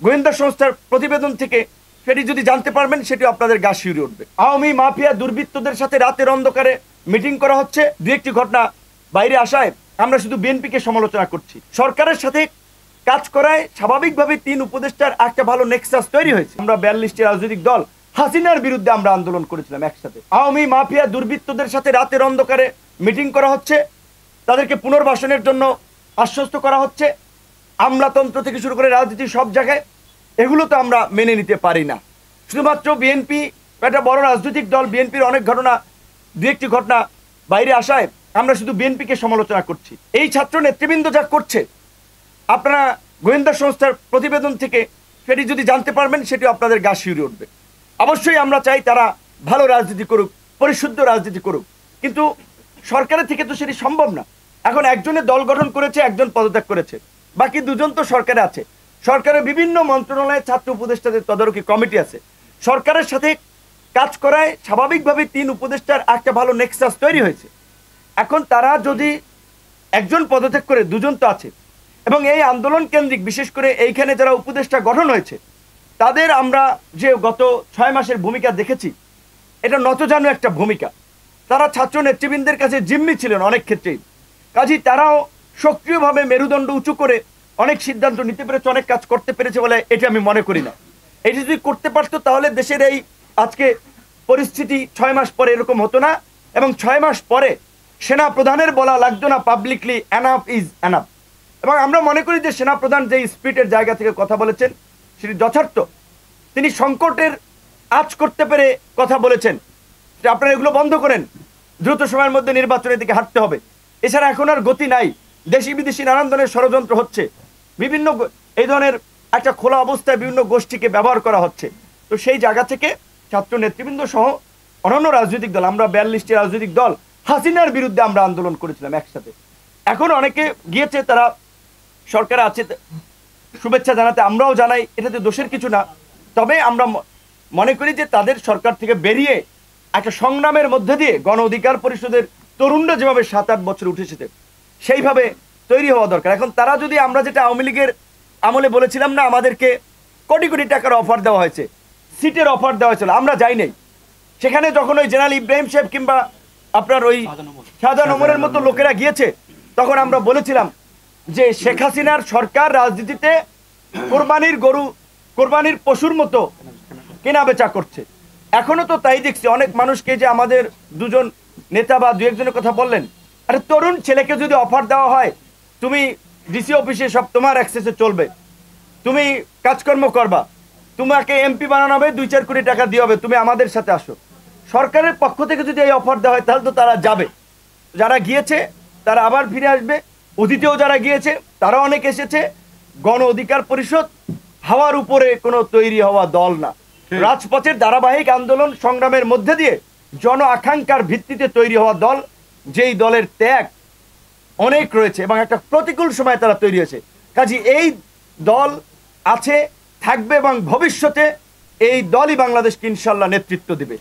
গোয়েন্দা সংস্থার প্রতিবেদন থেকে সেটি যদি জানতে পারবেন সেটি আপনাদের গা শিউরে উঠবে। আওয়ামী মাফিয়া দুর্বৃত্তদের সাথে রাতের অন্ধকারে মিটিং করা হচ্ছে। দু একটি ঘটনা বাইরে আসায় আমরা শুধু বিএনপিকে সমালোচনা করছি। সরকারের সাথে কাজ করায় স্বাভাবিকভাবে 3 উপদেষ্টার একটা ভালো নেক্সাস তৈরি হয়েছে। আমরা 42টি রাজনৈতিক দল হাসিনার বিরুদ্ধে আমরা আন্দোলন করেছিলাম একসাথে। আওয়ামী মাফিয়া দুর্বৃত্তদের সাথে রাতের অন্ধকারে মিটিং করা হচ্ছে, তাদেরকে পুনর্বাসনের জন্য আশ্বস্ত করা হচ্ছে। আমলাতন্ত্র থেকে শুরু করে রাজনীতির সব জায়গায় এগুলো তো আমরা মেনে নিতে পারি না। শুধুমাত্র বিএনপি একটা বড় রাজনৈতিক দল, বিএনপির অনেক ঘটনা, দু একটি ঘটনা বাইরে আসায় আমরা শুধু বিএনপিকে সমালোচনা করছি। এই ছাত্র নেতৃবৃন্দ যা করছে, আপনারা গোয়েন্দা সংস্থার প্রতিবেদন থেকে সেটি যদি জানতে পারবেন সেটি আপনাদের গা শিউরে উঠবে। অবশ্যই আমরা চাই তারা ভালো রাজনীতি করুক, পরিশুদ্ধ রাজনীতি করুক, কিন্তু সরকারের থেকে তো সেটি সম্ভব না। এখন একজনের দল গঠন করেছে, একজন পদত্যাগ করেছে, বাকি দুজন তো সরকারে আছে। সরকারের বিভিন্ন মন্ত্রণালয়ে ছাত্র উপদেষ্টাদের তদারকি কমিটি আছে। সরকারের সাথে কাজ করায় স্বাভাবিকভাবে 3 উপদেষ্টার একটা ভালো নেক্সাস তৈরি হয়েছে। এখন তারা যদি একজন পদত্যাগ করে, দুজন তো আছে, এবং এই আন্দোলন কেন্দ্রিক বিশেষ করে এইখানে যারা উপদেষ্টা গঠন হয়েছে তাদের আমরা যে গত 6 মাসের ভূমিকা দেখেছি, এটা নতজানু একটা ভূমিকা। তারা ছাত্র নেতৃবৃন্দের কাছে জিম্মি ছিলেন অনেক ক্ষেত্রেই। কাজেই তারাও সক্রিয়ভাবে মেরুদণ্ড উঁচু করে অনেক সিদ্ধান্ত নিতে পেরেছে, অনেক কাজ করতে পেরেছে বলে এটি আমি মনে করি না। এটি যদি করতে পারতো তাহলে দেশের এই আজকে পরিস্থিতি 6 মাস পরে এরকম হতো না, এবং 6 মাস পরে সেনা প্রধানের বলা লাগতো না পাবলিকলি এনাফ ইজ এনাফ। এবং আমরা মনে করি যে সেনা প্রধান যে স্পিরিটের জায়গা থেকে কথা বলেছেন সেটি যথার্থ। তিনি সংকটের আঁচ করতে পেরে কথা বলেছেন যে আপনারা এগুলো বন্ধ করেন, দ্রুত সময়ের মধ্যে নির্বাচনের দিকে হাঁটতে হবে। এছাড়া এখন আর গতি নাই, দেশি বিদেশি নানান ধরনের ষড়যন্ত্র হচ্ছে, বিভিন্ন এই ধরনের একটা খোলা অবস্থায় বিভিন্ন গোষ্ঠীকে ব্যবহার করা হচ্ছে। তো সেই জায়গা থেকে ছাত্র নেতৃবৃন্দ সহ অন্যান্য রাজনৈতিক দল, আমরা 42টি রাজনৈতিক দল হাসিনার বিরুদ্ধে আমরা আন্দোলন করেছিলাম একসাথে। এখন অনেকে গিয়েছে, তারা সরকারে আছে, শুভেচ্ছা জানাতে আমরাও জানাই, এটাতে দোষের কিছু না। তবে আমরা মনে করি যে তাদের সরকার থেকে বেরিয়ে একটা সংগ্রামের মধ্যে দিয়ে গণ অধিকার পরিষদের তরুণরা যেভাবে 7-8 বছর উঠে এসেছে সেইভাবে তৈরি হওয়া দরকার। এখন তারা যদি, আমরা যেটা আওয়ামী লীগের আমলে বলেছিলাম না, আমাদেরকে কোটি কোটি টাকার অফার দেওয়া হয়েছে, সিটের অফার দেওয়া হয়েছিল, আমরা যাই নাই সেখানে। যখন ওই জেনারেল ইব্রাহিম সাহেব কিংবা আপনার ওই শাহজাহান ওমরের মতো লোকেরা গিয়েছে, তখন আমরা বলেছিলাম যে শেখ হাসিনার সরকার রাজনীতিতে কোরবানির গরু, কোরবানির পশুর মতো কেনা বেচা করছে। এখনো তো তাই দেখছি। অনেক মানুষকে, যে আমাদের দুজন নেতা বা 2-1জনের কথা বললেন, আরে তরুণ ছেলেকে যদি অফার দেওয়া হয়, তুমি ডিসি অফিসে সব তোমার অ্যাক্সেসে চলবে, তুমি কাজকর্ম করবা, তোমাকে এমপি বানানো হবে, 2-4 কোটি টাকা দিয়ে হবে, তুমি আমাদের সাথে আসো। সরকারের পক্ষ থেকে যদি এই অফার দেওয়া হয় তাহলে তো তারা যাবে। যারা গিয়েছে তারা আবার ফিরে আসবে। অতীতেও যারা গিয়েছে তারা অনেক এসেছে। গণ অধিকার পরিষদ হাওয়ার উপরে কোনো তৈরি হওয়া দল না, রাজপথের ধারাবাহিক আন্দোলন সংগ্রামের মধ্যে দিয়ে জন আকাঙ্ক্ষার ভিত্তিতে তৈরি হওয়া দল, যেই দলের ত্যাগ অনেক রয়েছে এবং একটা প্রতিকূল সময় তারা তৈরি হয়েছে। কাজে এই দল আছে, থাকবে, এবং ভবিষ্যতে এই দলই বাংলাদেশকে ইনশাল্লাহ নেতৃত্ব দেবে।